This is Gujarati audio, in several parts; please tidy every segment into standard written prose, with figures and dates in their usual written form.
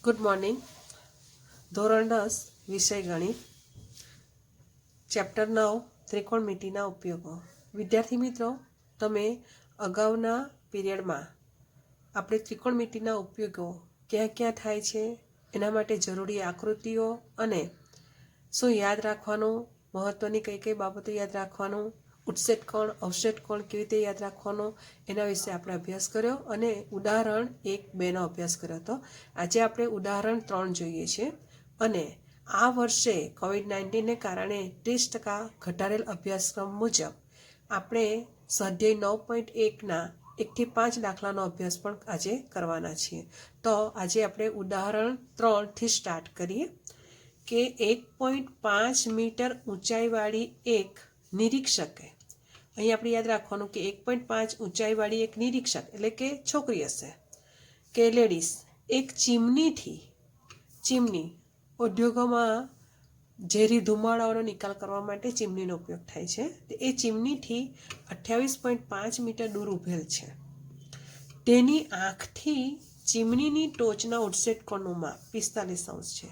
Good morning. ધોરણ 10 વિષય ગણિત, ચેપ્ટર 9 ત્રિકોણમિતિના ઉપયોગો. વિદ્યાર્થી મિત્રો, તમે અગાઉના પીરિયડમાં આપણે ત્રિકોણમિતિના ઉપયોગો ક્યાં ક્યાં થાય છે, એના માટે જરૂરી આકૃતિઓ અને શું યાદ રાખવાનું, મહત્ત્વની કઈ કઈ બાબતો યાદ રાખવાનું, ઉત્સેટ કોણ અવશેષ કોણ કેવી રીતે યાદ રાખવાનો, એના વિશે આપણે અભ્યાસ કર્યો અને ઉદાહરણ 1-2નો અભ્યાસ કર્યો હતો. આજે આપણે ઉદાહરણ 3 જોઈએ છીએ અને આ વર્ષે COVID-19ને કારણે 30% ઘટાડેલ અભ્યાસક્રમ મુજબ આપણે સ્વાધ્યાય 9.1ના 1-5 દાખલાનો અભ્યાસ પણ આજે કરવાના છીએ. તો આજે આપણે ઉદાહરણ 3થી સ્ટાર્ટ કરીએ કે 1.5 મીટર ઊંચાઈવાળી એક નિરીક્ષકે, અહીં આપણે યાદ રાખવાનું કે 1.5 ઊંચાઈવાળી એક નિરીક્ષક એટલે કે છોકરી હશે કે લેડીઝ, એક ચીમની ઉદ્યોગોમાં ઝેરી ધુમાડાઓનો નિકાલ કરવા માટે ચીમનીનો ઉપયોગ થાય છે. એ ચીમનીથી 28.5 મીટર દૂર ઊભેલ છે. તેની આંખથી ચીમનીની ટોચના ઉત્સેટ કોણનું માપ 45° છે.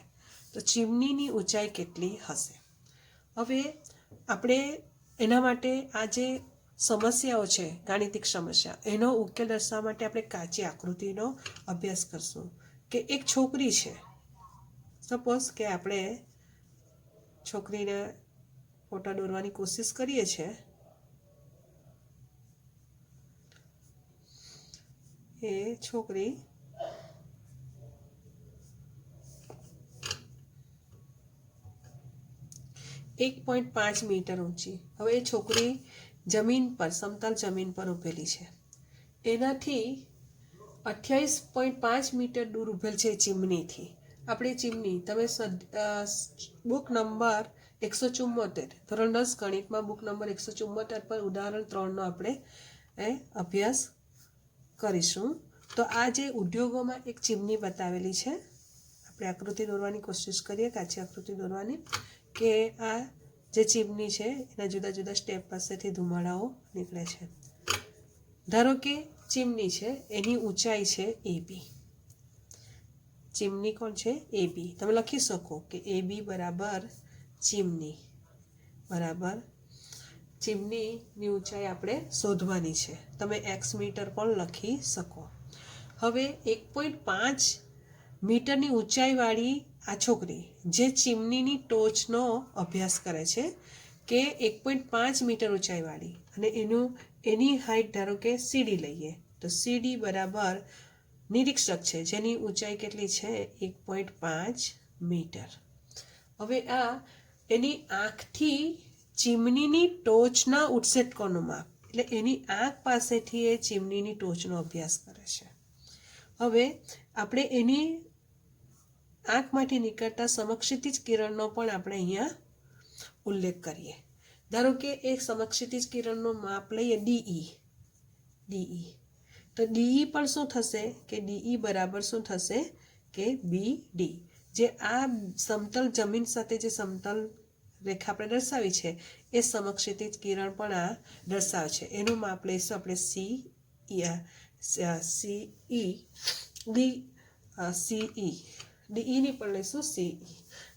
તો ચીમનીની ઊંચાઈ કેટલી હશે? હવે આપણે એના માટે આ જે સમસ્યાઓ છે, ગાણિતિક સમસ્યા, એનો ઉકેલ દર્શાવવા માટે આપણે કાચી આકૃતિનો અભ્યાસ કરશું. કે એક છોકરી છે, સપોઝ કે આપણે છોકરીને ફોટા દોરવાની કોશિશ કરીએ છીએ. એ છોકરી એક 1.5 મીટર ઊંચી. હવે એ છોકરી જમીન પર, સમતલ જમીન પર ઊભેલી છે. એનાથી 28.5 મીટર દૂર ઊભેલ છે ચીમનીથી. આપણે ચીમની, તમે બુક નંબર 174, ધોરણ 10 ગણિતમાં બુક નંબર 174 પર ઉદાહરણ 3નો આપણે અભ્યાસ કરીશું. તો આ જે ઉદ્યોગોમાં એક ચીમની બતાવેલી છે, આપણે આકૃતિ દોરવાની કોશિશ કરીએ, કાચી આકૃતિ દોરવાની, કે આ જે ચીમની છે એના જુદા જુદા સ્ટેપ પાસેથી ધુમાડાઓ નીકળે છે. ધારો કે ચીમની છે, એની ઊંચાઈ છે AB. ચીમની કોણ છે? AB. તમે લખી શકો કે AB બરાબર ચીમની બરાબર ચીમનીની ઊંચાઈ આપણે શોધવાની છે. તમે x મીટર પણ લખી શકો. હવે 1.5 મીટરની ઊંચાઈવાળી આ છોકરી જે ચીમનીની ટોચનો અભ્યાસ કરે છે કે 1.5 મીટર ઊંચાઈવાળી, અને એની હાઈટ ધારો કે CD લઈએ, તો CD બરાબર નિરીક્ષક છે જેની ઊંચાઈ કેટલી છે? 1.5 મીટર. હવે આ એની આંખથી ચીમનીની ટોચના ઉત્સેટ કોણનું માપ, એટલે એની આંખ પાસેથી એ ચીમનીની ટોચનો અભ્યાસ કરે છે. હવે આપણે એની આંખમાંથી નીકળતા સમક્ષિતિજ કિરણનો પણ આપણે અહીંયા ઉલ્લેખ કરીએ. ધારો કે એક સમક્ષિતિજ કિરણનું માપ લઈએ DE. તો DE પણ શું થશે કે DE બરાબર શું થશે કે BD. જે આ સમતલ જમીન સાથે જે સમતલ રેખા આપણે દર્શાવી છે એ સમક્ષિતિજ કિરણ પણ આ દર્શાવે છે. એનું માપ લઈશું આપણે DEની પણ લઈશું CE.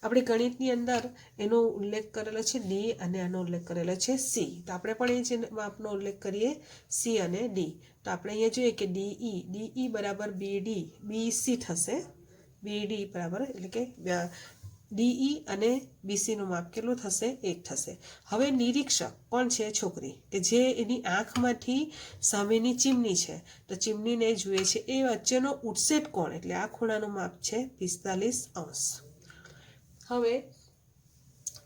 આપણે ગણિતની અંદર એનો ઉલ્લેખ કરેલો છે D અને આનો ઉલ્લેખ કરેલો છે C. તો આપણે પણ એ જે માપનો ઉલ્લેખ કરીએ C અને D. તો આપણે અહીંયા જોઈએ કે DE બરાબર BC થશે. BD બરાબર, એટલે કે DE અને BCનું માપ કેટલું થશે? 1 થશે. હવે નિરીક્ષક કોણ છે? છોકરી, કે જે એની આંખમાંથી સામેની ચીમની છે, તો ચીમનીને જુએ છે. એ વચ્ચેનો ઉત્સેટ કોણ, એટલે આ ખૂણાનું માપ છે 45°. હવે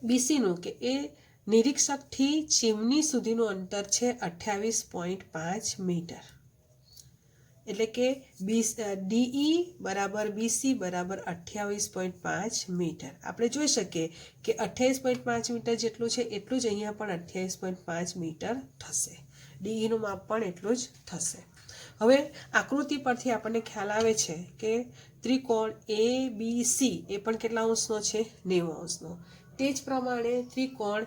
BCનું, કે એ નિરીક્ષકથી ચીમની સુધીનું અંતર છે 28.5 મીટર. એટલે કે DE બરાબર BC બરાબર 28.5 મીટર. આપણે જોઈ શકીએ કે 28.5 મીટર જેટલું છે એટલું જ અહીંયા પણ 28.5 મીટર થશે. DEનું માપ પણ એટલું જ થશે. હવે આકૃતિ પરથી આપણને ખ્યાલ આવે છે કે ત્રિકોણ ABC એ પણ કેટલા અંશનો છે? 90°. તે જ પ્રમાણે ત્રિકોણ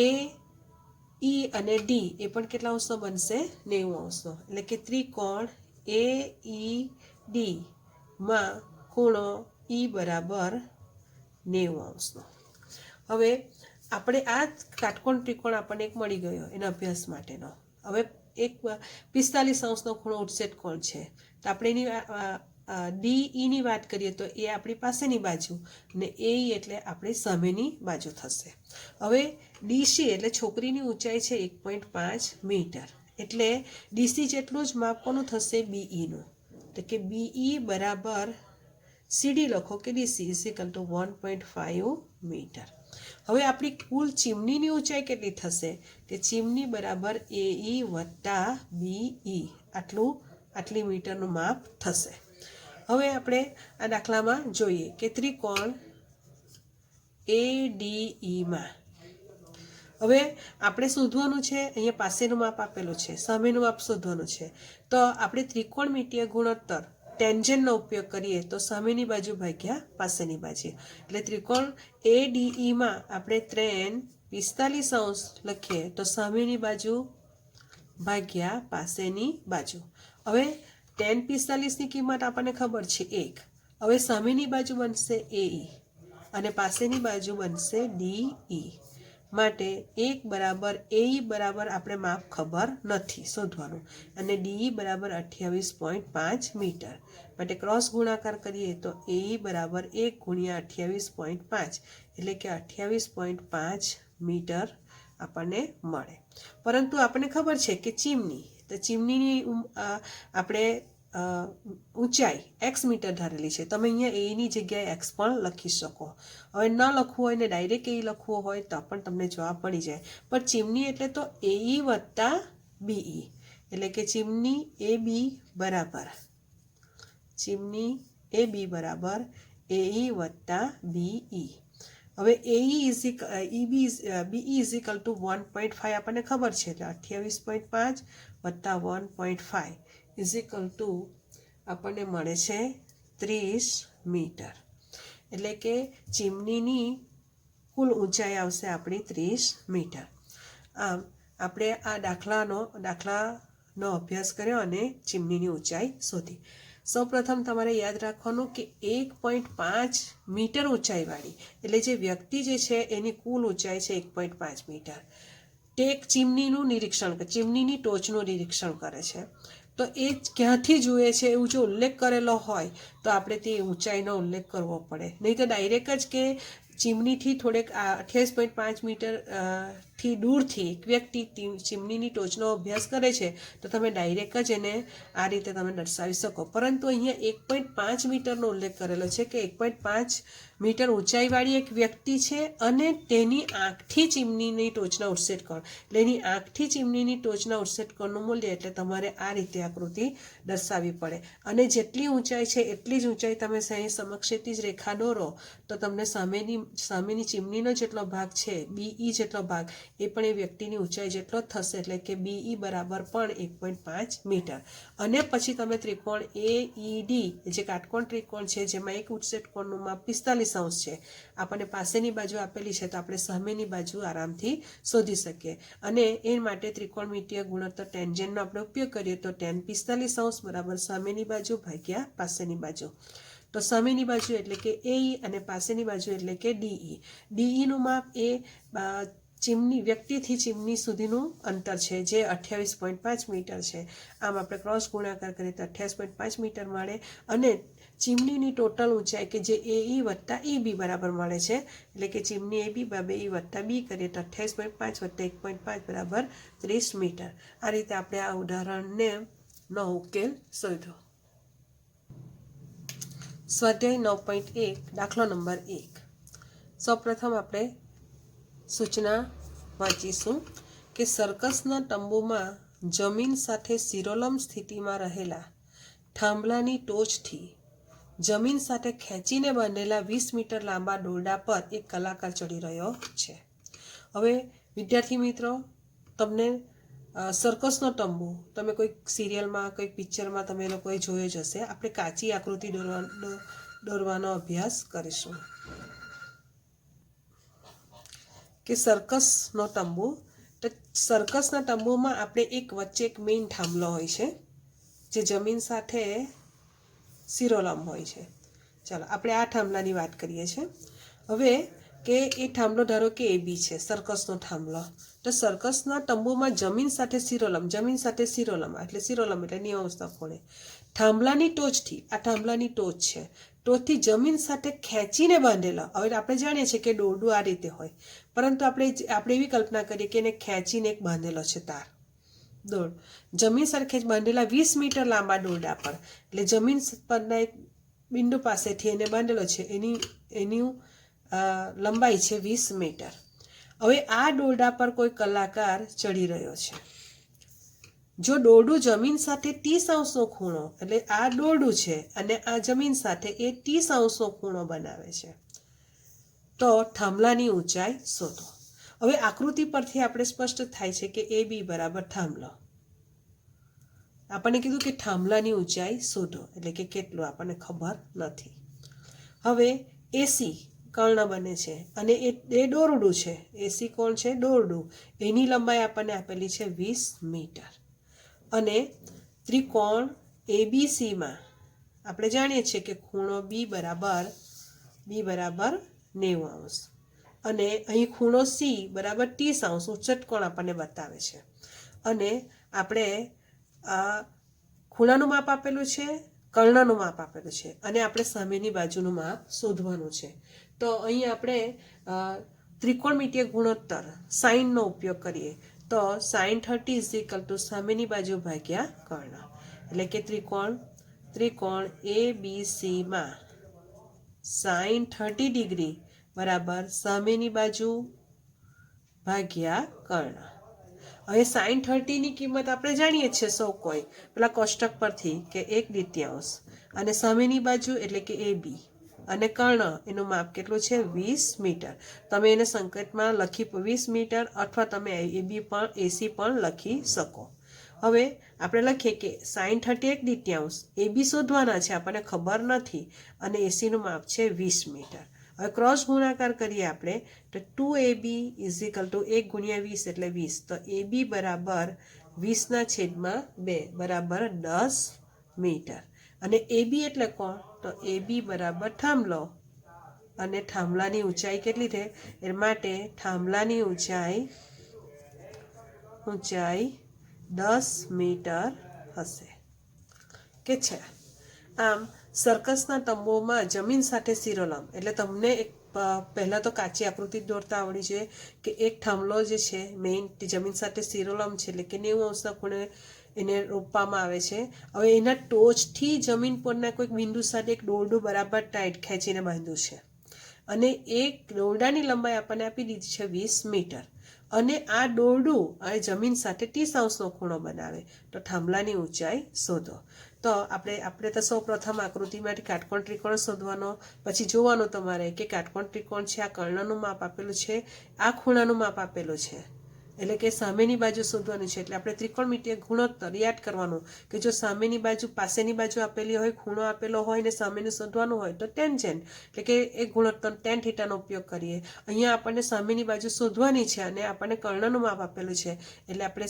AE અને D એ પણ કેટલા અંશનો બનશે? 90°. એટલે કે ત્રિકોણ AED માં ખૂણો E બરાબર 90 અંશનો. હવે આપણે આ કાટકોણ ત્રિકોણ આપણને એક મળી ગયો એના અભ્યાસ માટેનો. હવે એક 45 અંશનો ખૂણો ઉત્સેટ કોણ છે, તો આપણે એની DE વાત કરીએ તો એ આપણી પાસેની બાજુ ને એ એટલે આપણી સામેની બાજુ થશે. હવે DC એટલે છોકરીની ઊંચાઈ છે 1.5 મીટર, એટલે DC જેટલું જ માપ કોનું થશે, BEનું. તો કે BE બરાબર CD લખો કે DC is equal to 1.5 metre. હવે આપણી કુલ ચીમનીની ઊંચાઈ કેટલી થશે, કે ચીમની બરાબર AE વત્તા BE, આટલી મીટરનું માપ થશે. હવે આપણે આ દાખલામાં જોઈએ કે ત્રિકોણ ADEમાં હવે આપણે શોધવાનું છે, અહીંયા પાસેનું માપ આપેલું છે, સામેનું માપ શોધવાનું છે. તો આપણે ત્રિકોણમિતીય ગુણોત્તર ટેન્જેન્ટનો ઉપયોગ કરીએ તો સામેની બાજુ ભાગ્યા પાસેની બાજુ, એટલે ત્રિકોણ ADEમાં આપણે tan 45 અંશ લખીએ તો સામેની બાજુ ભાગ્યા પાસેની બાજુ. હવે tan 45ની કિંમત આપણને ખબર છે 1. હવે સામેની બાજુ બનશે AE અને પાસેની બાજુ બનશે DE. માટે 1 બરાબર AE બરાબર આપણે માપ ખબર નથી શોધવાનું, અને DE બરાબર 28.5 મીટર. માટે ક્રોસ ગુણાકાર કરીએ તો AE બરાબર 1 ગુણ્યા 28.5 એટલે કે 28.5 મીટર આપણને મળે. પરંતુ આપણને ખબર છે કે ચીમનીની આપણે ઊંચાઈ x મીટર ધારેલી છે. તમે અહીંયા એની જગ્યાએ x પણ લખી શકો. હવે ન લખવું હોય ને ડાયરેક્ટ એ લખવું હોય તો પણ તમને જવાબ મળી જાય. પણ ચીમની એટલે તો AE વત્તા BE, એટલે કે ચીમની AB બરાબર AE વત્તા BE. હવે BE ઇઝ ઇક્વલ ટુ 1.5 આપણને ખબર છે, એટલે 28.5 વત્તા 1.5 ઇઝ ઇક્વલ ટુ આપણને મળે છે 30 મીટર. એટલે કે ચીમનીની કુલ ઊંચાઈ આવશે આપણી 30 મીટર. આમ આપણે આ દાખલાનો અભ્યાસ કર્યો અને ચીમનીની ઊંચાઈ શોધી. સૌપ્રથમ તમારે યાદ રાખવાનું કે 1.5 મીટર ઊંચાઈવાળી એટલે જે વ્યક્તિ જે છે એની કુલ ઊંચાઈ છે 1.5 મીટર. તે એક ચીમનીનું ચીમનીની ટોચનું નિરીક્ષણ કરે છે. તો એ ક્યાંથી જુએ છે એવું જો ઉલ્લેખ કરેલો હોય તો આપણે તે ઊંચાઈનો ઉલ્લેખ કરવો પડે, નહીં તો ડાયરેક્ટ જ કે ચીમનીથી થોડેક 28.5 મીટર થી દૂરથી એક વ્યક્તિ ચીમનીની ટોચનો અભ્યાસ કરે છે તો તમે ડાયરેક્ટ જ એને આ રીતે તમે દર્શાવી શકો. પરંતુ અહીંયા 1.5 મીટરનો ઉલ્લેખ કરેલો છે કે 1.5 મીટર ઊંચાઈવાળી એક વ્યક્તિ છે અને તેની આંખથી ચીમનીની ટોચના ઉત્સેટ કોણ, એટલે એની આંખથી ચીમનીની ટોચના ઉત્સેટ કોણનું મૂલ્ય, એટલે તમારે આ રીતે આકૃતિ દર્શાવવી પડે. અને જેટલી ઊંચાઈ છે એટલી જ ઊંચાઈ તમે સમક્ષિતિજ રેખા દોરો તો તમને સામેની ચીમનીનો જેટલો ભાગ છે BE જેટલો ભાગ એ પણ એ વ્યક્તિની ઊંચાઈ જેટલો જ થશે, એટલે કે BE બરાબર પણ 1.5 મીટર. અને પછી તમે ત્રિકોણ AED જે કાટકોણ ત્રિકોણ છે જેમાં એક ઉત્સેટ કોણનું માપ 45 અંશ છે, આપણને પાસેની બાજુ આપેલી છે તો આપણે સામેની બાજુ આરામથી શોધી શકીએ. અને એ માટે ત્રિકોણમિતીય ગુણોત્તર ટેન્જેન્ટનો આપણે ઉપયોગ કરીએ તો tan 45 અંશ બરાબર સામેની બાજુ ભાગ્યા પાસેની બાજુ. તો સામેની બાજુ એટલે કે AE અને પાસેની બાજુ એટલે કે DE. DEનું માપ એ વ્યક્તિથી ચીમની સુધીનું અંતર છે જે 28.5 મીટર છે. આમ આપણે ક્રોસ ગુણાકાર કરીએ તો 28.5 મીટર મળે. અને ચીમનીની ટોટલ ઊંચાઈ કે જે AE વત્તા EB બરાબર મળે છે, એટલે કે ચીમની AB BE વત્તા B કરીએ તો 28.5 વત્તા 1.5 બરાબર 30 મીટર. આ રીતે આપણે આ ઉદાહરણને નો ઉકેલ શોધ્યો. સ્વાધ્યાય 9.1 દાખલો નંબર 1. સૌપ્રથમ આપણે સૂચના વાંચીશું કે સર્કસના તંબુમાં જમીન સાથે શિરોલંબ સ્થિતિમાં રહેલા થાંભલાની ટોચથી જમીન સાથે ખેંચીને બાંધેલા 20 મીટર લાંબા દોરડા પર એક કલાકાર ચડી રહ્યો છે. હવે વિદ્યાર્થી મિત્રો, તમને સર્કસનો તંબુ તમે કોઈક સિરિયલમાં કોઈક પિક્ચરમાં તમે લોકોએ જોયો જ હશે. આપણે કાચી આકૃતિ દોરવાનો અભ્યાસ કરીશું. કે સર્કસનો તંબુ, તો સર્કસના તંબુમાં આપણે વચ્ચે એક મેઇન થાંભલો હોય છે જે જમીન સાથે શિરોલંબ હોય છે. ચાલો આપણે આ થાંભલાની વાત કરીએ છીએ હવે કે એ થાંભલો ધારો કે AB છે સર્કસનો થાંભલો તો સર્કસના તંબુમાં જમીન સાથે શિરોલંબ એટલે શિરોલંબ એટલે 90 અંશના ખૂણે થાંભલાની ટોચથી આ થાંભલાની ટોચ છે ટોચથી જમીન સાથે ખેંચીને બાંધેલા હવે આપણે જાણીએ છીએ કે દોરડું આ રીતે હોય પરંતુ આપણે એવી કલ્પના કરીએ કે એને ખેંચીને એક બાંધેલો છે તાર દોડ જમીન સાથે બાંધેલા 20 મીટર લાંબા દોરડા પર એટલે જમીન પરના એક બિંદુ પાસેથી એને બાંધેલો છે એની લંબાઈ છે 20 મીટર હવે આ દોરડા પર કોઈ કલાકાર ચડી રહ્યો છે જો દોરડું જમીન સાથે 30 અંશનો ખૂણો એટલે આ દોરડું છે અને આ જમીન સાથે એ 30 અંશનો ખૂણો બનાવે છે તો થાંભલાની ઊંચાઈ શોધો હવે આકૃતિ પરથી આપણે સ્પષ્ટ થાય છે કે AB બરાબર થાંભલો આપણને કીધું કે થાંભલાની ઊંચાઈ શોધો એટલે કે કેટલું આપણને ખબર નથી હવે AC કર્ણ બને છે અને એ દોરડું છે AC કોણ છે દોરડું એની લંબાઈ આપણને આપેલી છે 20 મીટર અને ત્રિકોણ ABCમાં આપણે જાણીએ છીએ કે ખૂણો B બરાબર 90 અંશ અને અહીં ખૂણો C બરાબર 30 અંશ ષટકોણ આપણને બતાવે છે અને આપણે ખૂણાનું માપ આપેલું છે કર્ણનું માપ આપેલું છે અને આપણે સામેની બાજુનું માપ શોધવાનું છે તો અહીં આપણે ત્રિકોણમિતીય ગુણોત્તર સાઇનનો ઉપયોગ કરીએ તો sin 30 સામેની બાજુ ભાગ્યા કર્ણ એટલે કે ત્રિકોણ ABCમાં sin 30 ડિગ્રી બરાબર સામેની બાજુ ભાગ્યા કર્ણ હવે sin 30ની કિંમત આપણે જાણીએ છીએ સૌ કોઈ પેલા કોષ્ટક પરથી કે 1/2 અને સામેની બાજુ એટલે કે AB અને કર્ણ એનું માપ કેટલું છે 20 મીટર તમે એને સંકેતમાં લખી 20 મીટર અથવા તમે AC પણ લખી શકો હવે આપણે લખીએ કે sin 30 1/2 AB શોધવાના છે આપણને ખબર નથી અને ACનું માપ છે 20 મીટર હવે ક્રોસ ગુણાકાર કરીએ આપણે તો 2AB = 1 × 20 એટલે 20 તો AB બરાબર 20/2 બરાબર 10 મીટર અને AB એટલે કોણ તો AB બરાબર થાંભલો અને થાંભલાની ઊંચાઈ કેટલી છે એ માટે થાંભલાની ઊંચાઈ 10 મીટર હશે કે છે આમ સર્કસના તંબુમાં જમીન સાથે શિરોલંબ એટલે તમને એક પહેલાં તો કાચી આકૃતિ દોરતા આવડી છે કે એક થાંભલો જે છે મેઇન જમીન સાથે શિરોલંબ છે એટલે કે 90 અંશના ખૂણે એને રોપવામાં આવે છે હવે એના ટોચથી જમીન પરના કોઈક બિંદુ સાથે એક દોરડું બરાબર ટાઈટ ખેંચીને બાંધ્યું છે અને એક દોરડાની લંબાઈ આપણને આપી દીધી છે 20 મીટર અને આ દોરડું આ જમીન સાથે 30 અંશનો ખૂણો બનાવે તો થાંભલાની ઊંચાઈ શોધો તો આપણે તો સૌ પ્રથમ આકૃતિમાંથી કાટકોણ ત્રિકોણ શોધવાનો પછી જોવાનું તમારે કે કાટકોણ ત્રિકોણ છે આ કર્ણનું માપ આપેલું છે આ ખૂણાનું માપ આપેલું છે એટલે કે સામેની બાજુ શોધવાની છે એટલે આપણે ત્રિકોણમિતીય ગુણોત્તર યાદ કરવાનું કે જો સામેની બાજુ પાસેની બાજુ આપેલી હોય ખૂણો આપેલો હોય ને સામેનું શોધવાનું હોય તો ટેન્જેન્ટ એટલે કે એ ગુણોત્તર tan θ નો ઉપયોગ કરીએ અહીંયા આપણને સામેની બાજુ શોધવાની છે અને આપણને કર્ણનું માપ આપેલું છે એટલે આપણે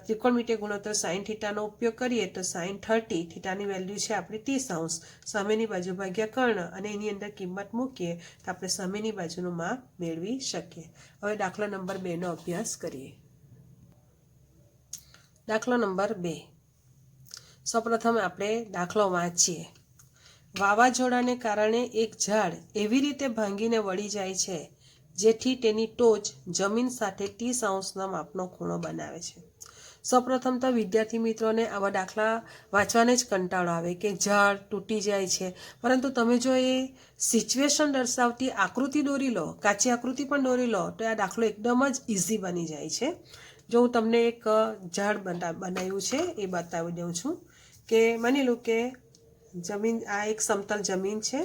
ત્રિકોણમિતીય ગુણોત્તર sin θ નો ઉપયોગ કરીએ તો sin 30 θની વેલ્યુ છે આપણી 30 અંશ સામેની બાજુ ભાગ્યા કર્ણ અને એની અંદર કિંમત મૂકીએ તો આપણે સામેની બાજુનું માપ મેળવી શકીએ હવે દાખલા નંબર 2 નો અભ્યાસ કરીએ દાખલો નંબર 2 સૌપ્રથમ આપણે દાખલો વાંચીએ વાવાઝોડાને કારણે એક ઝાડ એવી રીતે ભાંગીને વળી જાય છે જેથી તેની ટોચ જમીન સાથે 30 અંશના માપનો ખૂણો બનાવે છે સૌપ્રથમ તો વિદ્યાર્થી મિત્રોને આવા દાખલા વાંચવાને જ કંટાળો આવે કે ઝાડ તૂટી જાય છે પરંતુ તમે જો એ સિચ્યુએશન દર્શાવતી આકૃતિ દોરી લો કાચી આકૃતિ પણ દોરી લો તો આ દાખલો એકદમ જ ઇઝી બની જાય છે જો હું તમને એક ઝાડ બનાવ્યું છે એ બતાવી દઉં છું કે માની લો કે જમીન આ એક સમતલ જમીન છે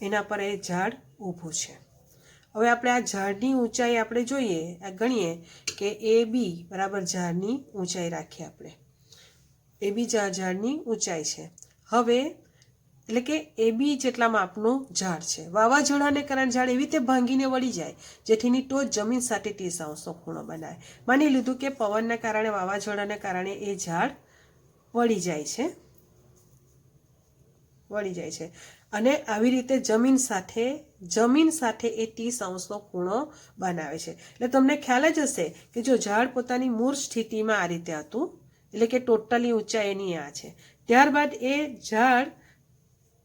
એના પર એ ઝાડ ઊભું છે હવે આપણે આ ઝાડની ઊંચાઈ આપણે જોઈએ આ ગણીએ કે AB બરાબર ઝાડની ઊંચાઈ રાખીએ આપણે AB ઝાડની ઊંચાઈ છે હવે એટલે કે AB જેટલા માપનું ઝાડ છે વાવાઝોડાને કારણે ઝાડ એવી રીતે ભાંગીને વળી જાય જેથીની ટોચ જમીન સાથે 30 અંશનો ખૂણો બનાવે માની લીધું કે પવનના કારણે વાવાઝોડાને કારણે એ ઝાડ વળી જાય છે અને આવી રીતે જમીન સાથે એ 30° ખૂણો બનાવે છે. એટલે તમને ખ્યાલ જ હશે કે જો ઝાડ પોતાની મૂળ સ્થિતિમાં આ રીતે હતું, એટલે કે ટોટલી ઊંચાઈ એની આ છે, ત્યારબાદ એ ઝાડ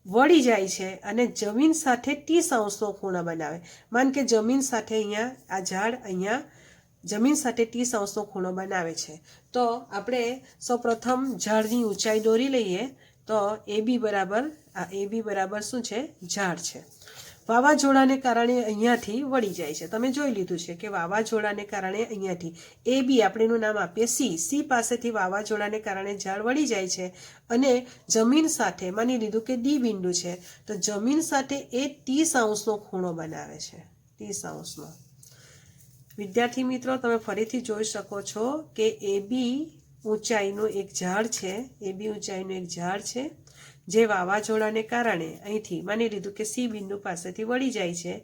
વળી જાય છે અને જમીન સાથે 30° ખૂણો બનાવે. માન કે જમીન સાથે અહીંયા આ ઝાડ અહીંયા જમીન સાથે 30° ખૂણો બનાવે છે. તો આપણે સૌપ્રથમ ઝાડની ઊંચાઈ દોરી લઈએ. તો AB બરાબર શું છે? ઝાડ છે. વાવાઝોડાને કારણે અહીંયાથી વળી જાય છે. તમે જોઈ લીધું છે કે વાવાઝોડાને કારણે અહીંયાથી AB આપણે એનું નામ આપીએ C પાસેથી વાવાઝોડાને કારણે ઝાડ વળી જાય છે અને જમીન સાથે માની લીધું કે D બિંદુ છે, તો જમીન સાથે એ 30° ખૂણો બનાવે છે. 30°. વિદ્યાર્થી મિત્રો, તમે ફરીથી જોઈ શકો છો કે AB ઊંચાઈનું એક ઝાડ છે, જે વાવાઝોડાને કારણે અહીંથી માની લીધું કે C બિંદુ પાસેથી વળી જાય છે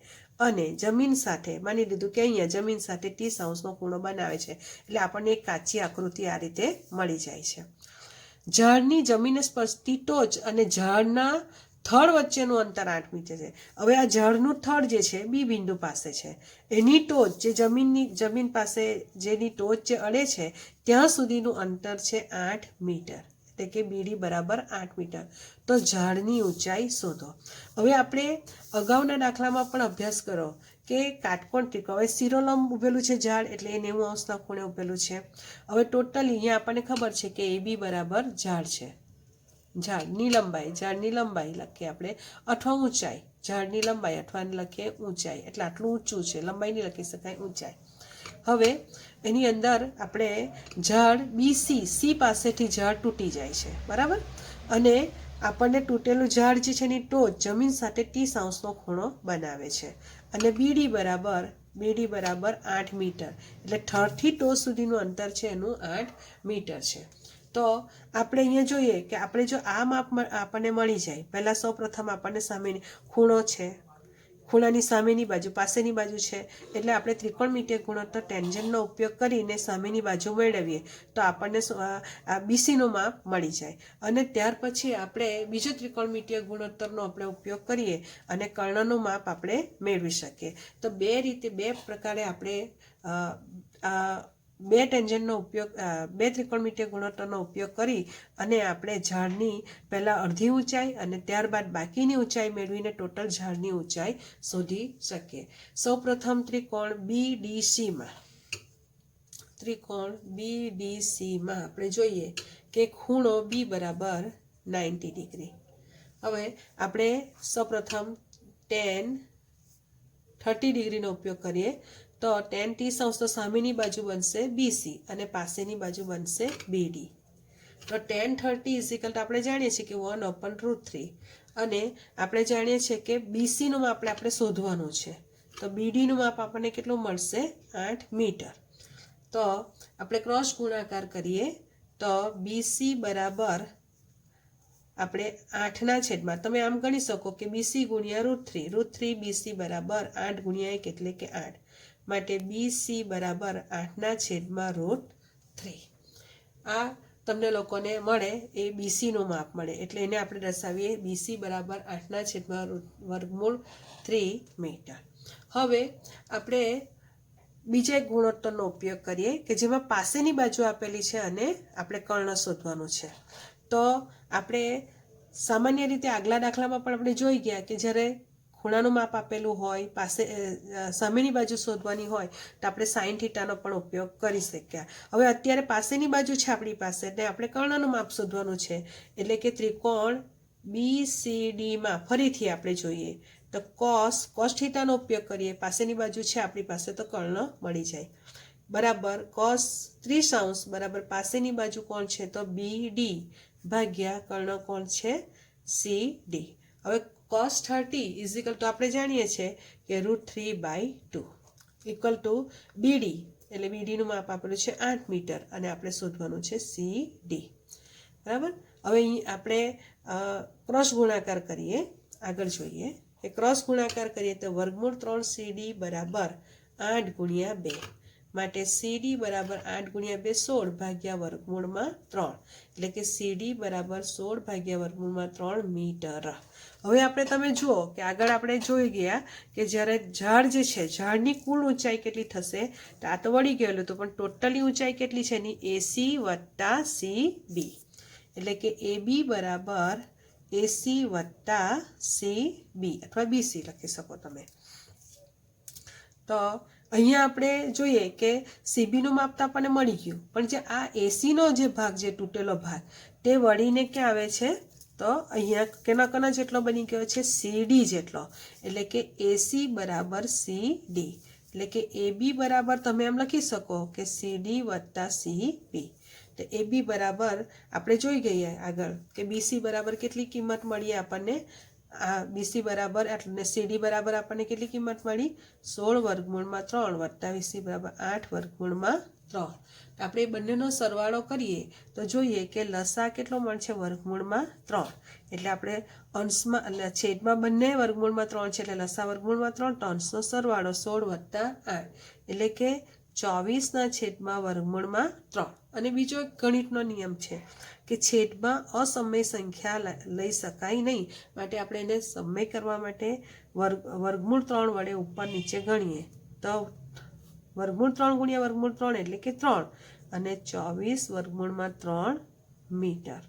અને જમીન સાથે માની લીધું કે અહીંયા જમીન સાથે 30° ખૂણો બનાવે છે. એટલે આપણને એક કાચી આકૃતિ આ રીતે મળી જાય છે. ઝાડની જમીનને સ્પર્શતી ટોચ અને ઝાડના થડ વચ્ચેનું અંતર 8 મીટર છે. હવે આ ઝાડનું થડ જે છે B બિંદુ પાસે છે, એની ટોચ જે જમીન પાસે જેની ટોચ જે અડે છે ત્યાં સુધીનું અંતર છે 8 મીટર, એટલે કે BD બરાબર 8 મીટર. તો ઝાડની ઊંચાઈ શોધો. હવે આપણે અગાઉના દાખલામાં પણ અભ્યાસ કરો કે કાટકોણ ત્રિકોણ, હવે શિરોલંબ ઉભેલું છે ઝાડ એટલે એ 90° ખૂણે ઉભેલું છે. હવે ટોટલી અહીંયા આપણને ખબર છે કે AB બરાબર ઝાડ છે. ઝાડની લંબાઈ લખીએ આપણે, અથવા ઊંચાઈ, ઝાડની લંબાઈ અથવા લખીએ ઊંચાઈ, એટલે આટલું ઊંચું છે, લંબાઈ નહીં લખી શકાય, ઊંચાઈ. હવે એની અંદર આપણે ઝાડ C પાસેથી ઝાડ તૂટી જાય છે, બરાબર, અને આપણને તૂટેલું ઝાડ જે છે એની ટોચ જમીન સાથે 30° ખૂણો બનાવે છે અને BD બરાબર 8 મીટર, એટલે થડથી ટોચ સુધીનું અંતર છે એનું 8 મીટર છે. તો આપણે અહીંયા જોઈએ કે આપણે જો આ માપ આપણને મળી જાય, પહેલાં સૌપ્રથમ આપણને સામેની ખૂણો છે, ખૂણાની સામેની બાજુ પાસેની બાજુ છે, એટલે આપણે ત્રિકોણમિતીય ગુણોત્તર ટેન્જન્ટનો ઉપયોગ કરીને સામેની બાજુ મેળવીએ તો આપણને આ BCનું માપ મળી જાય. અને ત્યાર પછી આપણે બીજો ત્રિકોણમિતીય ગુણોત્તરનો આપણે ઉપયોગ કરીએ અને કર્ણનું માપ આપણે મેળવી શકીએ. તો બે પ્રકારે આપણે બે ત્રિકોણમિતીય ગુણોત્તરનો ઉપયોગ કરી અને આપણે ઝાડની પહેલાં અડધી ઊંચાઈ અને ત્યારબાદ બાકીની ઊંચાઈ મેળવીને ટોટલ ઝાડની ઊંચાઈ શોધી શકીએ. સૌપ્રથમ ત્રિકોણ BDCમાં આપણે જોઈએ કે ખૂણો B બરાબર 90°. હવે આપણે સૌપ્રથમ tan 30°નો ઉપયોગ કરીએ. તો tan 30° તો સામેની બાજુ બનશે BC અને પાસેની બાજુ બનશે BD. તો tan 30 તો આપણે જાણીએ છીએ કે 1/√3 અને આપણે જાણીએ છીએ કે BCનું માપ આપણે શોધવાનું છે. તો BDનું માપ આપણને કેટલું મળશે? 8 મીટર. તો આપણે ક્રોસ ગુણાકાર કરીએ તો BC બરાબર આપણે 8/, તમે આમ ગણી શકો કે BC ગુણ્યા √3 BC બરાબર 8 ગુણ્યા 1 એટલે કે 8, માટે BC બરાબર 8/√3. આ તમને લોકોને મળે એ BCનું માપ મળે, એટલે એને આપણે દર્શાવીએ BC બરાબર 8/√3 મીટર. હવે આપણે બીજા એક ગુણોત્તરનો ઉપયોગ કરીએ કે જેમાં પાસેની બાજુ આપેલી છે અને આપણે કર્ણ શોધવાનું છે. તો આપણે સામાન્ય રીતે આગલા દાખલામાં પણ આપણે જોઈ ગયા કે જ્યારે ખૂણાનું માપ આપેલું હોય, સામેની બાજુ શોધવાની હોય તો આપણે sin θનો પણ ઉપયોગ કરી શક્યા. હવે અત્યારે પાસેની બાજુ છે આપણી પાસે, એટલે આપણે કર્ણનું માપ શોધવાનું છે, એટલે કે ત્રિકોણ BCDમાં ફરીથી આપણે જોઈએ તો cos θનો ઉપયોગ કરીએ, પાસેની બાજુ છે આપણી પાસે તો કર્ણ મળી જાય, બરાબર cos 30° બરાબર પાસેની બાજુ કોણ છે તો BD ભાગ્યા કર્ણ કોણ છે CD. હવે cos 30 તો આપણે જાણીએ છીએ કે √3/2 ઇક્વલ ટુ BD, એટલે BDનું માપ આપેલું છે 8 મીટર અને આપણે શોધવાનું છે CD, બરાબર. હવે અહીં આપણે ક્રોસ ગુણાકાર કરીએ, આગળ જોઈએ કે ક્રોસ ગુણાકાર કરીએ તો √3 CD બરાબર 8 ગુણ્યા 2, માટે CD બરાબર 8 ગુણ્યા 2 16 ભાગ્યા √3, એટલે કે CD બરાબર 16 ભાગ્યા √3 મીટર. હવે આપણે તમે જુઓ કે આગળ આપણે જોઈ ગયા કે જ્યારે ઝાડ જે છે ઝાડની કુલ ઊંચાઈ કેટલી થશે, તો આ તો વળી ગયેલું હતું, પણ ટોટલી ઊંચાઈ કેટલી છે એની AC વત્તા CB, એટલે કે AB બરાબર AC વત્તા CB અથવા BC લખી શકો તમે. તો અહીંયા આપણે જોઈએ કે CBનું માપ તો આપણને મળી ગયું, પણ જે આ ACનો જે ભાગ જે તૂટેલો ભાગ તે વળીને ક્યાં આવે છે, તો અહીંયા કેના જેટલો બની ગયો છે, CD જેટલો, એટલે કે AC બરાબર CD, એટલે કે AB બરાબર તમે એમ લખી શકો કે CD વત્તા CB. તો AB બરાબર આપણે જોઈ ગઈએ આગળ કે BC બરાબર કેટલી કિંમત મળી આપણને, આ BC બરાબર એટલે CD બરાબર આપણને કેટલી કિંમત મળી, 16 વર્ગમૂળમાં 3 વત્તા BC બરાબર 8 વર્ગમૂળમાં 3. આપણે બંનેનો સરવાળો કરીએ તો જોઈએ કે લસા કેટલો મળશે, વર્ગમૂળમાં 3, એટલે આપણે અંશમાં એટલે છેદમાં બંને વર્ગમૂળમાં 3 છે, એટલે લસા વર્ગમૂળમાં 3, તો અંશનો સરવાળો 16 વત્તા 8, એટલે કે 24 છેદમાં વર્ગમૂળમાં 3. અને બીજો એક ગણિતનો નિયમ છે કે છેદમાં અસમય સંખ્યા લઈ શકાય નહીં, માટે આપણે એને સમય કરવા માટે વર્ગમૂળ 3 વડે ઉપર નીચે ગણીએ, તો વર્ગમૂળ 3 ગુણ્યા વર્ગમૂળ 3 એટલે કે 3, અને 24 વર્ગમૂળમાં 3 મીટર,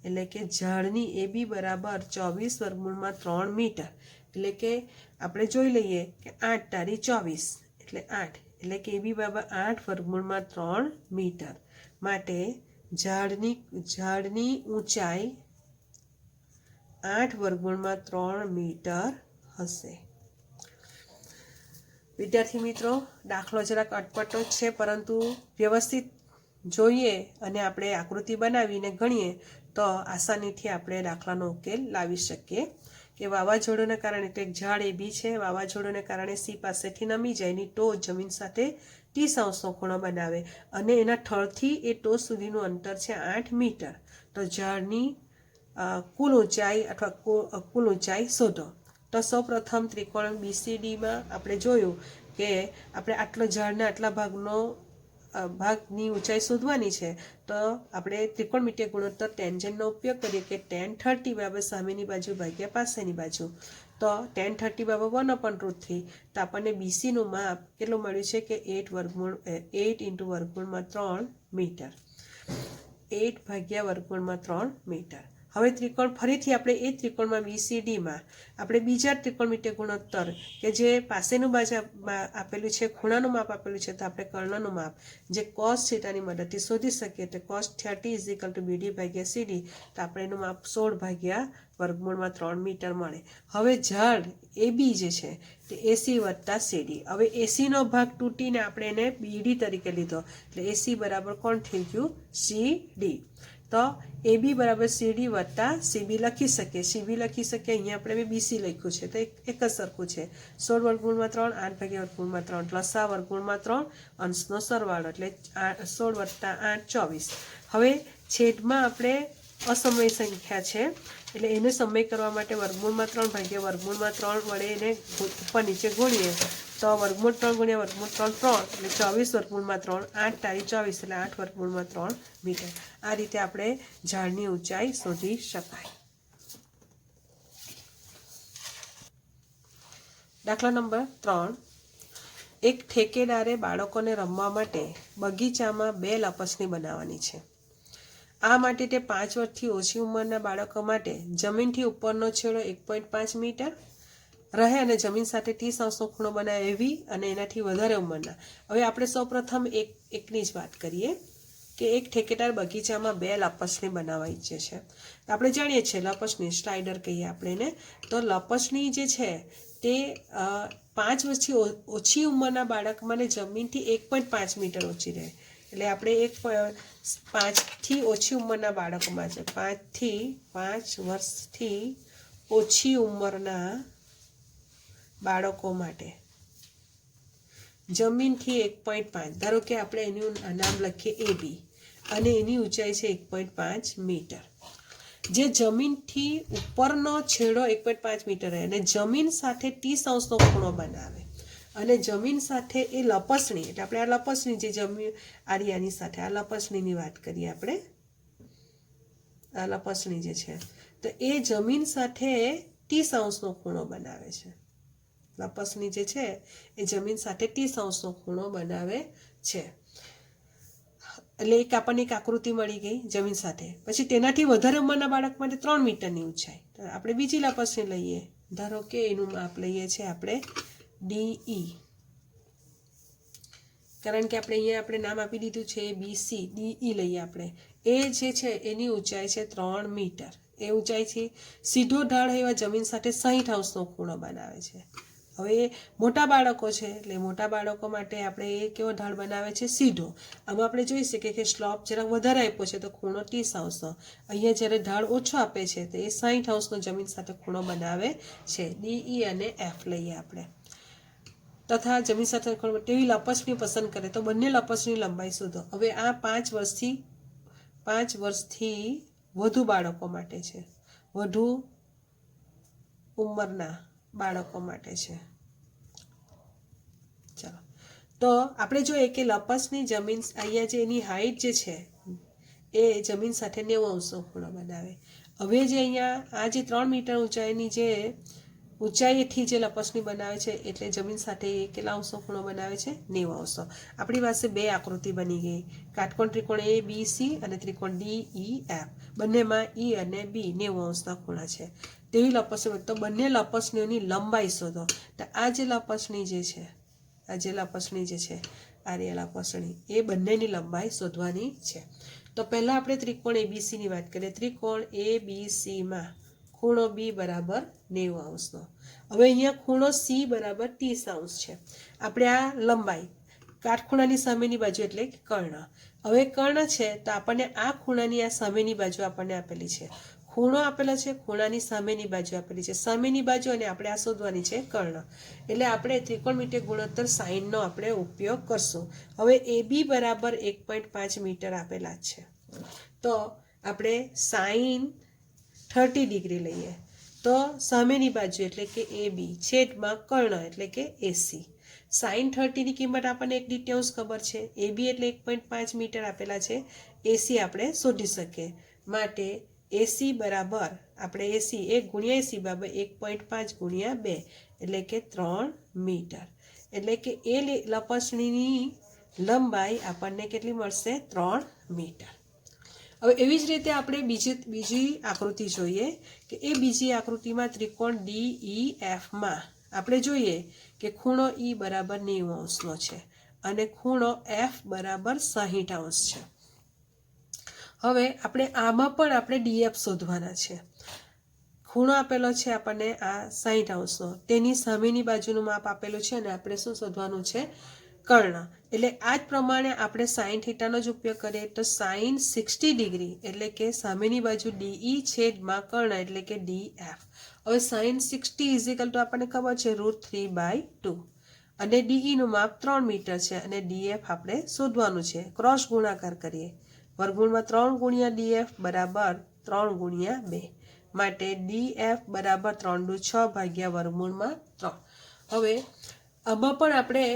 એટલે કે ઝાડની AB બરાબર 24 વર્ગમૂળમાં 3 મીટર, એટલે કે આપણે જોઈ લઈએ કે 8 તારી 24 એટલે 8, એટલે કે AB બરાબર 8 વર્ગમૂળમાં 3 મીટર, માટે ઝાડની ઊંચાઈ 8 વર્ગમૂળમાં 3 મીટર હશે. વિદ્યાર્થી મિત્રો, દાખલો જરાક અટપટો જ છે, પરંતુ વ્યવસ્થિત જોઈએ અને આપણે આકૃતિ બનાવીને ગણીએ તો આસાનીથી આપણે દાખલાનો ઉકેલ લાવી શકીએ. કે વાવાઝોડાને કારણે એક ઝાડ AB છે, વાવાઝોડાને કારણે C પાસેથી નમી જાય, એની ટોચ જમીન સાથે 30° ખૂણો બનાવે અને એના થળથી એ ટોચ સુધીનું અંતર છે 8 મીટર, તો ઝાડની કુલ ઊંચાઈ અથવા કુલ ઊંચાઈ શોધો. તો સૌપ્રથમ ત્રિકોણ BCDમાં આપણે જોયું કે આપણે આટલો ઝાડના આટલા ભાગની ઊંચાઈ શોધવાની છે, તો આપણે ત્રિકોણમિતીય ગુણોત્તર ટેન્જેન્ટનો ઉપયોગ કરીએ કે tan 30 બરાબર સામેની બાજુ ભાગ્યા પાસેની બાજુ, તો tan 30 બરાબર 1/√3, તો આપણને BCનું માપ કેટલું મળ્યું છે કે 8 × વર્ગમૂળમાં 3 મીટર, 8 ભાગ્યા વર્ગમૂળમાં 3 મીટર. હવે ત્રિકોણ ફરીથી આપણે એ ત્રિકોણમાં BCDમાં આપણે બીજા ત્રિકોણમિતીય ગુણોત્તર કે જે પાસેનું બાજુ આપેલું છે, ખૂણાનું માપ આપેલું છે, તો આપણે કર્ણનું માપ જે cos થીટાની મદદથી શોધી શકીએ, તો cos 30 BD ભાગ્યા CD, તો આપણે એનું માપ 16 ભાગ્યા વર્ગમૂળમાં 3 મીટર મળે. હવે ઝાડ AB જે છે તે AC વત્તા CD, હવે ACનો ભાગ તૂટીને આપણે એને BD તરીકે લીધો, એટલે AC બરાબર કોણ થઈ ગયું, CD. તો AB બરાબર CD વત્તા CB લખી શકીએ, CB લખી શકીએ, અહીંયા આપણે BC લખ્યું છે, તો એક જ સરખું છે. 16 વર્ગમૂળમાં 3, 8 ભાગ્યા વર્ગમૂળમાં 3, લસા વર્ગમૂળમાં 3, અંશનો સરવાળો એટલે 16 વત્તા 8 24. હવે છેદમાં આપણે અસમય સંખ્યા છે, એટલે એને સમય કરવા માટે વર્ગમૂળમાં 3 ભાગ્યા વર્ગમૂળમાં 3 વડે એને ઉપર નીચે ગુણીએ, તો વર્ગમૂળ 3 ગુણ્યા વર્ગમૂળ 3 3, એટલે 24 વર્ગમૂળમાં 3, 8 તારી 24, એટલે 8 વર્ગમૂળમાં 3 મીટર. આ રીતે આપણે ઝાડની ઊંચાઈ શોધી શકાય. દાખલા નંબર 3. એક ઠેકેદારે બાળકોને રમવા માટે બગીચામાં 2 લપસણી બનાવવાની છે. આ માટે તે 5 વર્ષથી ઓછી ઉંમરના બાળકો માટે જમીનથી ઉપરનો છેડો 1.5 મીટર રહે અને જમીન સાથે 30° ખૂણો બનાવે એવી અને એનાથી વધારે ઉંમરના. હવે આપણે સૌપ્રથમ એકની જ વાત કરીએ કે એક ઠેકેદાર બગીચામાં 2 લપસણી બનાવવા ઈચ્છે છે. આપણે જાણીએ છીએ લપસણી સ્ટ્રાઈડર કહીએ આપણે એને, તો લપસણી જે છે તે 5 વર્ષથી ઓછી ઉંમરના બાળક માટે જમીનથી 1.5 મીટર ઓછી રહે, એટલે આપણે 5થી ઓછી ઉંમરના બાળકોમાં છે, 5 વર્ષથી ઓછી ઉંમરના બાળકો માટે જમીનથી 1.5, ધારો કે આપણે એનું નામ લખીએ AB અને એની ઊંચાઈ છે 1.5 મીટર. જે જમીનથી ઉપરનો છેડો 1.5 મીટર રહે અને જમીન સાથે 30° ખૂણો બનાવે અને જમીન સાથે એ લપસણી, એટલે આપણે આ લપસણી જે જમીન આની સાથે આ લપસણીની વાત કરીએ, આપણે આ લપસણી જે છે તો એ જમીન સાથે 30° ખૂણો બનાવે છે. લપસણી જે છે એ જમીન સાથે 30° ખૂણો બનાવે છે. એટલે એક આપણને એક આકૃતિ મળી ગઈ જમીન સાથે. પછી તેનાથી વધારે ઉંમરના બાળક માટે 3 મીટરની ઊંચાઈ. તો આપણે બીજી લપસણી લઈએ. ધારો કે એનું માપ લઈએ છીએ આપણે DE, કારણ કે આપણે અહીંયા આપણે નામ આપી દીધું છે BC. DE લઈએ આપણે. એ જે છે એની ઊંચાઈ છે 3 મીટર. એ ઊંચાઈથી સીધો ઢાળ એવા જમીન સાથે 60° ખૂણો બનાવે છે. હવે મોટા બાળકો છે એટલે મોટા બાળકો માટે આપણે એ કેવો ઢાળ બનાવે છે? સીધો. આમાં આપણે જોઈ શકીએ કે સ્લોપ જરાક વધારે આપ્યો છે તો ખૂણો 30°. અહીંયા જ્યારે ઢાળ ઓછો આપે છે તો એ 60°નો જમીન સાથે ખૂણો બનાવે છે. DE અને F લઈએ આપણે. તથા જમીન સાથે તેવી લપસણી પસંદ કરે તો બંને લપસણી લંબાઈ શોધો. હવે આ 5 વર્ષથી વધુ બાળકો માટે છે, વધુ ઉંમરના બાળકો માટે છે. ચાલો, તો આપણે જોઈએ કે લપસની જમીન અહીંયા જે એની હાઈટ જે છે એ જમીન સાથે 90° ખૂણો બનાવે. હવે જે અહીંયા આ જે 3 મીટર ઊંચાઈની જે ઊંચાઈથી જે લપસણી બનાવે છે એટલે જમીન સાથે એ કેટલા અંશો ખૂણો બનાવે છે? 90°. આપણી પાસે બે આકૃતિ બની ગઈ. કાટકોણ ત્રિકોણ ABC અને ત્રિકોણ DEF. બંનેમાં E અને B 90°ના ખૂણા છે. તેવી લપસણી તો બંને લપસણીઓની લંબાઈ શોધો. તો આ જે લપસણી જે છે આ રે લપસણી એ બંનેની લંબાઈ શોધવાની છે. તો પહેલાં આપણે ત્રિકોણ ABCની વાત કરીએ. ત્રિકોણ ABCમાં ખૂણો B બરાબર 90°નો. હવે અહીંયા ખૂણો C બરાબર 30° છે. આપણે આ લંબાઈ કાટખૂણાની સામેની બાજુ એટલે કર્ણ. હવે કર્ણ છે તો આપણને આ ખૂણાની આ સામેની બાજુ આપણને આપેલી છે. ખૂણો આપેલો છે, ખૂણાની સામેની બાજુ આપેલી છે. સામેની બાજુ અને આપણે આ શોધવાની છે કર્ણ. એટલે આપણે ત્રિકોણમિતિય ગુણોત્તર સાઇનનો આપણે ઉપયોગ કરશું. હવે AB બરાબર 1.5 મીટર આપેલા છે. તો આપણે સાઇન 30° લઈએ તો સામેની બાજુ એટલે કે AB છેદમાં કર્ણ એટલે કે AC. સાઇન 30ની કિંમત આપણને 1/2 ખબર છે. AB એટલે 1.5 મીટર આપેલા છે. AC આપણે શોધી શકીએ. માટે AC બરાબર આપણે AC 1 × AC બરાબર 1.5 × 2 એટલે કે 3 મીટર. એટલે કે એ લપસણીની લંબાઈ આપણને કેટલી મળશે? 3 મીટર. હવે એવી જ રીતે આપણે બીજી આકૃતિ જોઈએ કે એ બીજી આકૃતિમાં ત્રિકોણ DEFમાં આપણે જોઈએ કે ખૂણો E બરાબર 90°નો છે અને ખૂણો F બરાબર 60° છે. હવે આપણે આમાં પણ આપણે DF શોધવાના છે. ખૂણો આપેલો છે આપણને આ 60°નો. તેની સામેની બાજુનું માપ આપેલું છે અને આપણે શું શોધવાનું છે? કર્ણ. એટલે આ જ પ્રમાણે આપણે સાઇન થીટાનો જ ઉપયોગ કરીએ તો સાઇન 60° એટલે કે સામેની બાજુ DE છેદમાં કર્ણ એટલે કે DF. હવે સાઇન 60 તો આપણને ખબર છે √3/2 અને DE નું માપ 3 મીટર છે અને DF આપણે શોધવાનું છે. ક્રોસ ગુણાકાર કરીએ. વર્ગમૂળમાં 3 × DF બરાબર 3 × 2. માટે DF બરાબર 3/6 / √3. હવે આમાં પણ આપણે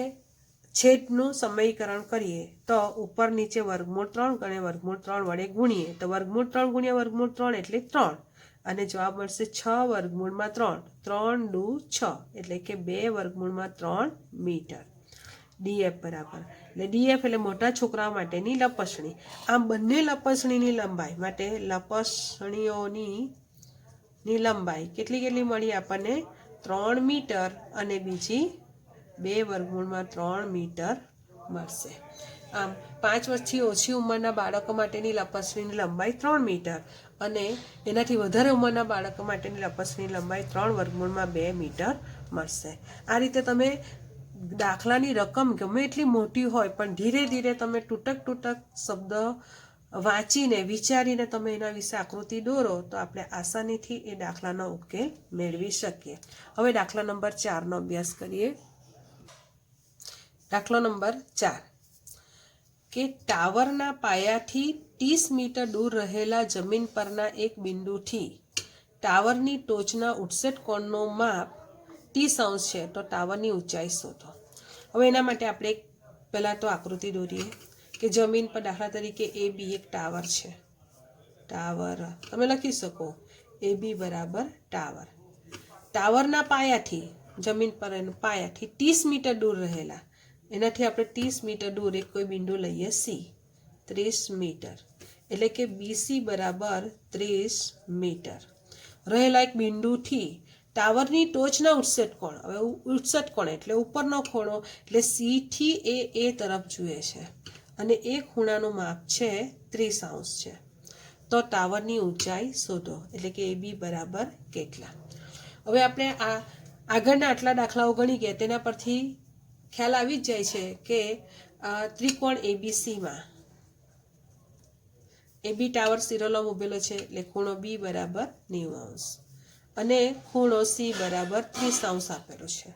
છેદનું સમીકરણ કરીએ તો ઉપર નીચે વર્ગમૂળ 3 અને વર્ગમૂળ 3 વડે ગુણીએ તો વર્ગમૂળ 3 × વર્ગમૂળ 3 એટલે 3 અને જવાબ મળશે 6 વર્ગમૂળમાં 3. 3 × 6 એટલે કે 2 / 3 મીટર. DF બરાબર એટલે DF એટલે મોટા છોકરાઓ માટેની લપસણી. આમ બંને લપસણીની લંબાઈ માટે લપસણીઓની લંબાઈ કેટલી મળી આપણને? 3 મીટર અને બીજી 2 / 3 મીટર મળશે. આમ 5 વર્ષથી ઓછી ઉંમરના બાળકો માટેની લપસણીની લંબાઈ 3 મીટર અને એનાથી વધારે ઉંમરના બાળકો માટેની લપસણીની લંબાઈ 3 / 2 મીટર મળશે. આ રીતે તમે દાખલાની રકમ ગમે એટલી મોટી હોય પણ ધીરે ધીરે તમે તૂટક શબ્દ વાંચીને વિચારીને તમે એના વિશે આકૃતિ દોરો તો આપણે આસાનીથી એ દાખલાનો ઉકેલ મેળવી શકીએ. હવે દાખલા નંબર 4નો અભ્યાસ કરીએ. દાખલો નંબર 4 કે ટાવરના પાયાથી 30 મીટર દૂર રહેલા જમીન પરના એક બિંદુથી ટાવરની ટોચના ઉત્સેટ કોણનો માપ 30° છે તો ટાવરની ઊંચાઈ શોધો. હવે એના માટે આપણે પહેલાં તો આકૃતિ દોરીએ કે જમીન પર દાખલા તરીકે AB એક ટાવર છે. ટાવર તમે લખી શકો AB બરાબર ટાવર. ટાવરના પાયાથી જમીન પર પાયાથી 30 મીટર દૂર રહેલા એનાથી આપણે 30 મીટર દૂર એક કોઈ બિંદુ લઈએ સી 30 મીટર એટલે કે બીસી બરાબર 30 મીટર રહેલા એક બિંદુથી ટાવરની ટોચના ઉત્સેટ કોણ, હવે ઉત્સેટ કોણ એટલે ઉપરનો ખૂણો એટલે સી થી એ તરફ જુએ છે અને એ ખૂણાનું માપ છે 30° છે. તો ટાવરની ઊંચાઈ શોધો એટલે કે એ બી બરાબર કેટલા. હવે આપણે આગળના આટલા દાખલાઓ ગણી ગયા તેના પરથી ખ્યાલ આવી જ જાય છે કે ત્રિકોણ એબીસીમાં એબી ટાવર શિરોલંબ ઉભેલો છે એટલે ખૂણો બી બરાબર 90° અને ખૂણો સી બરાબર 30° આપેલો છે.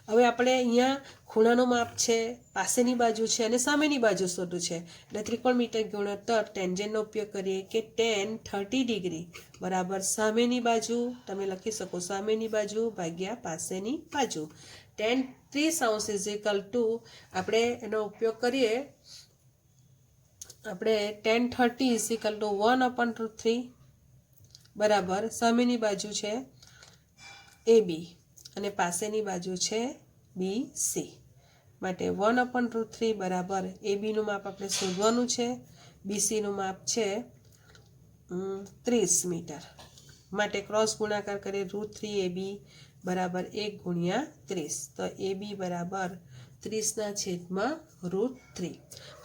હવે આપણે અહીંયા ખૂણાનું માપ છે, પાસેની બાજુ છે અને સામેની બાજુ શોધવું છે એટલે ત્રિકોણમિતિ ગુણોત્તર ટેન્જેન્ટનો ઉપયોગ કરીએ કે tan 30° બરાબર સામેની બાજુ, તમે લખી શકો સામેની બાજુ ભાગ્યા પાસેની બાજુ. tan 30° આપણે એનો ઉપયોગ કરીએ, આપણે tan 30 1/3 બરાબર સામેની બાજુ છે એ બી અને પાસેની બાજુ છે બી સી માટે 1/3 બરાબર એ બીનું માપ આપણે શોધવાનું છે, બીસીનું માપ છે 30 મીટર માટે ક્રોસ ગુણાકાર કરીએ √3 AB બરાબર 1/30 તો એ બી બરાબર 30/√3.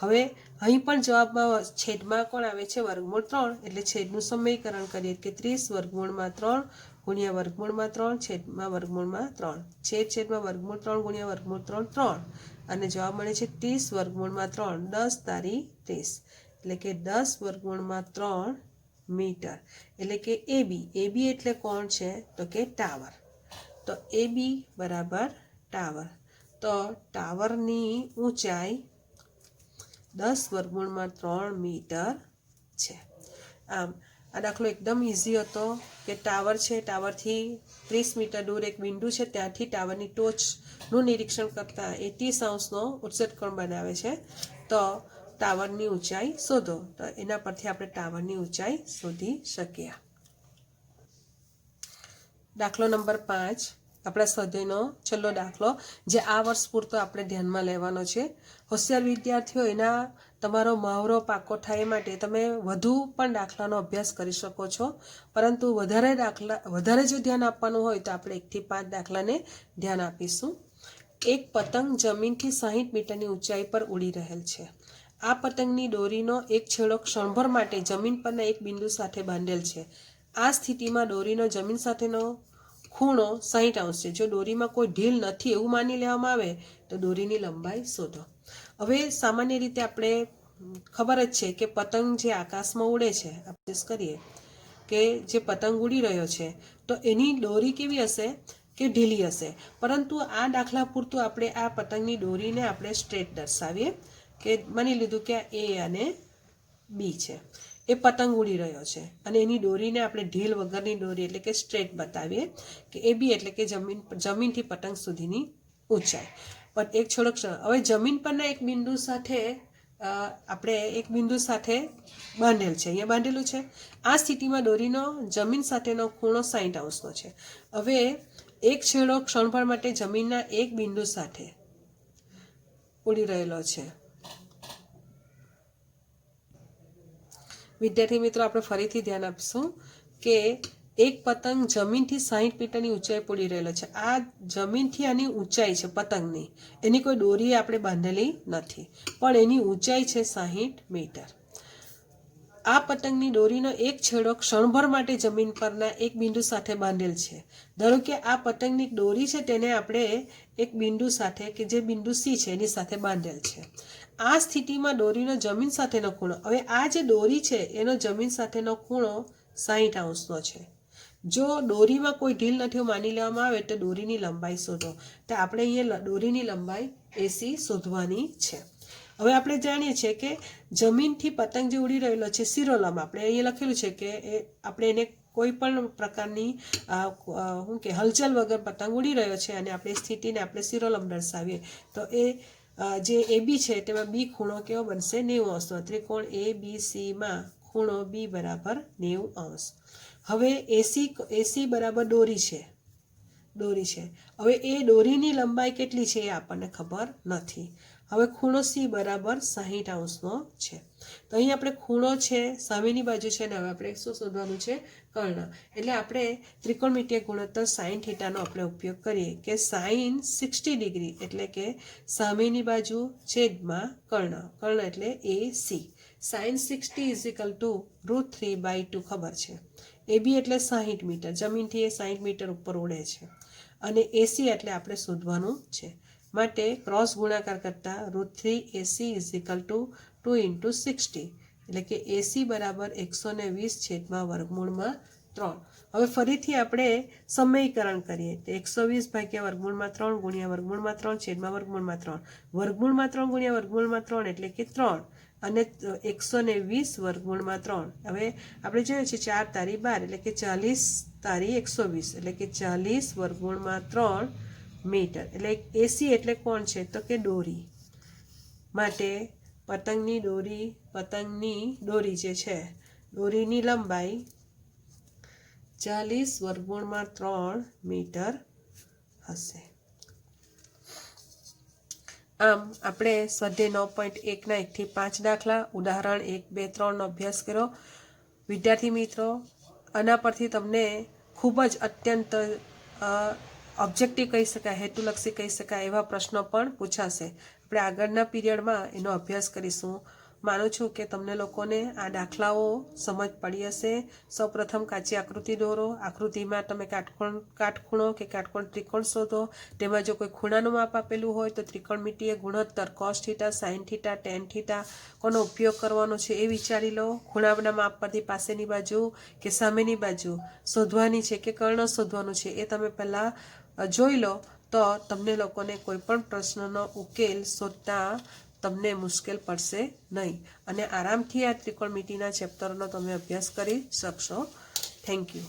હવે અહીં પણ જવાબમાં છેદમાં કોણ આવે છે વર્ગમૂળ 3 એટલે છેદનું સમીકરણ કરીએ કે 30 વર્ગમૂળમાં 3 ગુણ્યા વર્ગમૂળમાં 3 છેદમાં વર્ગમૂળમાં 3 છેદમાં વર્ગમૂળ 3 ગુણ્યા વર્ગમૂળ 3 અને જવાબ મળે છે 30 વર્ગમૂળમાં 3 10 તારી 30 એટલે કે 10 વર્ગમૂળમાં 3 મીટર એટલે કે એબી એટલે કોણ છે તો કે ટાવર. તો એબી બરાબર ટાવર. તો ટાવરની ઊંચાઈ 10 વર્ગમૂળમાં 3 મીટર છે. આમ આ દાખલો એકદમ ઇઝી હતો કે ટાવર છે, ટાવરથી 30 મીટર દૂર એક બિંદુ છે, ત્યાંથી ટાવરની ટોચનું નિરીક્ષણ કરતાં એ 30°નો ઉત્સેટ કોણ બનાવે છે. તો ટાવરની ઊંચાઈ શોધો, તો એના પરથી આપણે ટાવરની ઊંચાઈ શોધી શકીએ. દાખલો નંબર 5 આપણા સ્વાધ્યાયનો છેલ્લો દાખલો જે આ વર્ષ પૂરતો આપણે ધ્યાનમાં લેવાનો છે. હોશિયાર વિદ્યાર્થીઓ એના તમારો મહાવરો પાકો થાય માટે તમે વધુ પણ દાખલાનો અભ્યાસ કરી શકો છો, પરંતુ વધારે જો ધ્યાન આપવાનું હોય તો આપણે 1 થી 5 દાખલાને ધ્યાન આપીશું. એક પતંગ જમીનથી 60 મીટરની ઊંચાઈ પર ઉડી રહેલ છે. આ પતંગની દોરીનો એક છેડો ક્ષણભર માટે જમીન પરના એક બિંદુ સાથે બાંધેલ છે. આ સ્થિતિમાં દોરીનો જમીન સાથેનો ખૂણો 60° છે. જો દોરીમાં કોઈ ઢીલ નથી એવું માની લેવામાં આવે તો દોરીની લંબાઈ શોધો. હવે સામાન્ય રીતે આપણે ખબર જ છે કે પતંગ જે આકાશમાં ઉડે છે, આપણે કરીએ કે જે પતંગ ઉડી રહ્યો છે તો એની દોરી કેવી હશે કે ઢીલી હશે, પરંતુ આ દાખલા પૂરતું આપણે આ પતંગની દોરીને આપણે સ્ટ્રેટ દર્શાવીએ કે માની લીધું કે એ અને બી છે, એ પતંગ ઉડી રહ્યો છે અને એની દોરીને આપણે ઢીલ વગરની દોરી એટલે કે સ્ટ્રેટ બતાવીએ કે એ બી એટલે કે જમીનથી પતંગ સુધીની ઊંચાઈ. પણ એક છોડો હવે જમીન પરના એક બિંદુ સાથે આપણે એક બિંદુ સાથે બાંધેલ છે, અહીંયા બાંધેલું છે. આ સ્થિતિમાં દોરીનો જમીન સાથેનો ખૂણો 60°નો છે. હવે એક છેડો ક્ષણભર માટે જમીનના એક બિંદુ સાથે ઉડી રહેલો છે. વિદ્યાર્થી મિત્રો, આપણે ફરીથી ધ્યાન આપીશું કે એક પતંગ જમીનથી 60 મીટરની ઊંચાઈ ઉડી રહેલો છે. આ જમીનથી આની ઊંચાઈ છે પતંગની, એની કોઈ દોરી આપણે બાંધેલી નથી, પણ એની ઊંચાઈ છે 60 મીટર. આ પતંગની દોરીનો એક છેડો ક્ષણભર માટે જમીન પરના એક બિંદુ સાથે બાંધેલ છે. ધારો કે આ પતંગની દોરી છે તેને આપણે એક બિંદુ સાથે કે જે બિંદુ સી છે એની સાથે બાંધેલ છે. આ સ્થિતિમાં દોરીનો જમીન સાથેનો ખૂણો, હવે આ જે દોરી છે એનો જમીન સાથેનો ખૂણો 60°નો છે. જો દોરીમાં કોઈ ઢીલ નથી માની લેવામાં આવે તો દોરીની લંબાઈ શોધો. તો આપણે અહીંયા દોરીની લંબાઈ એસી શોધવાની છે. હવે આપણે જાણીએ છીએ કે જમીનથી પતંગ જે ઉડી રહેલો છે શિરોલંબ, આપણે અહીંયા લખેલું છે કે આપણે એને કોઈ પણ પ્રકારની હલચલ વગર પતંગ ઉડી રહ્યો છે અને આપણે સ્થિતિને આપણે શિરોલંબ દર્શાવીએ તો એ જે એબી છે તેમાં બી ખૂણો કેવો બનશે 90°નો. ત્રિકોણ એ બી સીમાં ખૂણો બી બરાબર 90°. હવે એસી બરાબર દોરી છે દોરી છે. હવે એ દોરીની લંબાઈ કેટલી છે એ આપણને ખબર નથી. હવે ખૂણો સી બરાબર 60° છે. તો અહીં આપણે ખૂણો છે, સામેની બાજુ છે, ને હવે આપણે શું શોધવાનું છે? કર્ણ. એટલે આપણે ત્રિકોણમિતીય ગુણોત્તર sin θનો આપણે ઉપયોગ કરીએ કે sin 60° એટલે કે સામેની બાજુ છેદમાં કર્ણ. કર્ણ એટલે AC. sin 60 √3/2 ખબર છે. AB એટલે 60 મીટર, જમીનથી એ 60 મીટર ઉપર ઉડે છે. અને AC એટલે આપણે શોધવાનું છે. માટે ક્રોસ ગુણાકાર કરતા √3AC = 2 × 60 એટલે કે AC બરાબર 120/3. હવે ફરીથી આપણે સમયકરણ કરીએ તો 120/3 ગુણ્યા √3/3 √3 એટલે કે 3 અને 120/3. હવે આપણે જોઈએ છે 4 તારી 12 એટલે કે 40 તારી 120 એટલે કે 40/3 મીટર. એટલે AC એટલે કોણ છે? તો કે દોરી. માટે પતંગની દોરી જે છે, દોરીની લંબાઈ 40/3 મીટર હશે. આમ આપણે સ્વાધ્યાય 9.1ના 1 થી 5 દાખલા ઉદાહરણ 1, 2, 3નો અભ્યાસ કર્યો. વિદ્યાર્થી મિત્રો, આના પરથી તમને ખૂબ જ અત્યંત ઓબ્જેક્ટિવ કહી શકાય, હેતુલક્ષી કહી શકાય એવા પ્રશ્નો પણ પૂછાશે. આપણે આગળના પીરિયડમાં એનો અભ્યાસ કરીશું. માનું છું કે તમને લોકોને આ દાખલાઓ સમજ પડી હશે. સૌપ્રથમ કાચી આકૃતિ દોરો. આકૃતિમાં તમે કાટખૂણો કે કાટકોણ ત્રિકોણ શોધો. તેમાં જો કોઈ ખૂણાનું માપ આપેલું હોય તો ત્રિકોણમિતીય ગુણોત્તર cos θ, sin θ, tan θ કોનો ઉપયોગ કરવાનો છે એ વિચારી લો. ખૂણાના માપ પરથી પાસેની બાજુ કે સામેની બાજુ શોધવાની છે કે કર્ણ શોધવાનું છે એ તમે પહેલાં જોઈ લો. તો તમને લોકોને કોઈ પણ પ્રશ્નનો ઉકેલ શોધતા તમને મુશ્કેલ પડશે નહીં અને આરામથી આ ત્રિકોણમિતિના ચેપ્ટરનો તમે અભ્યાસ કરી શકશો. Thank you.